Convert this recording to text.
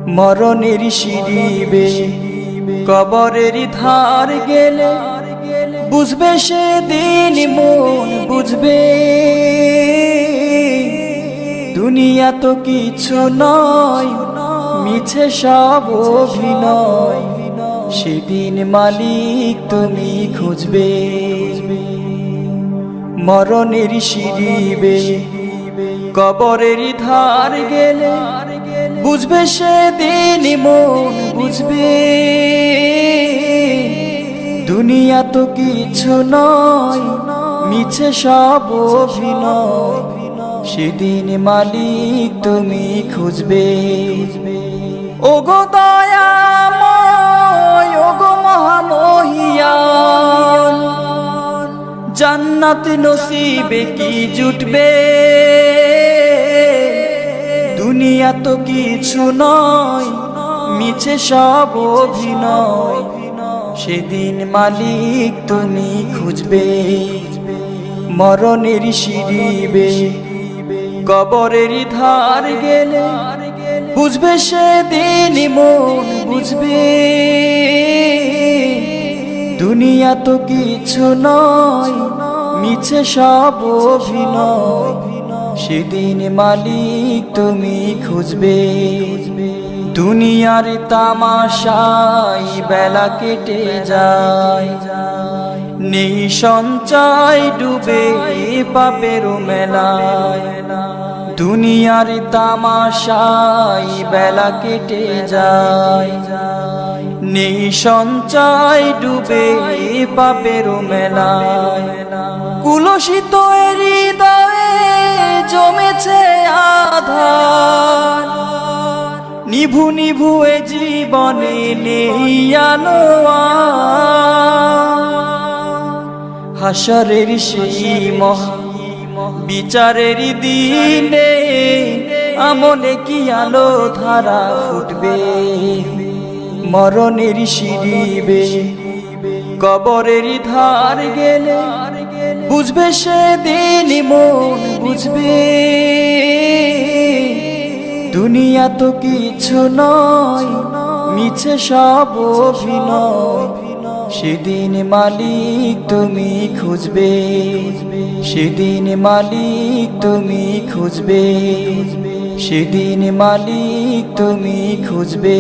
মরণের সিঁড়িবে কবরের ধার গেলে বুঝবে সেদিন মন বুঝবে দুনিয়া তো কিছু নয় মিছে সব অভিনয় সেদিন মালিক তুমি খুঁজবে মরণের সিঁড়িবে কবরের ধার গেলে বুঝবে সেদিন মন বুঝবে দুনিয়া তো কিছু নয় মিছে সব অভিনয় সেদিন মালিক তুমি খুঁজবে ওগো দয়াময় ওগো মহামহিয়ান জান্নাত নসিবে কি জুটবে দুনিয়া তো কিছু নয় মিছে সব অভিনয় সেদিন মালিক তুমি খুঁজবে মরণের সিঁড়িবে কবরের ধার গেলে বুঝবে সেদিন মন বুঝবে দুনিয়া তো কিছু নয় মিছে সব অভিনয় সেদিন মালিক তুমি খুঁজবে দুনিয়ার তামাশাই বেলা কেটে যায় নেই সঞ্চয় ডুবে পাপের মেলায় দুনিয়ার তামাশাই বেলা কেটে যায় নেই সঞ্চয় ডুবে পাপের মেলায় কুলসিত হৃদয়ে জমেছে আধার নিভু নিভু এ জীবনে নেই আলো হাসরের সেই মহা বিচারের দিনে আমলে কি আলো ধারা ফুটবে মরণের সিঁড়িবে কবরের ধার গেলে বুঝবে সেদিন মন বুঝবে দুনিয়া তো কিছু নয় মিছে সব অভিনয় সেদিন মালিক তুমি খুঁজবে সেদিন মালিক তুমি খুঁজবে সেদিন মালিক তুমি খুঁজবে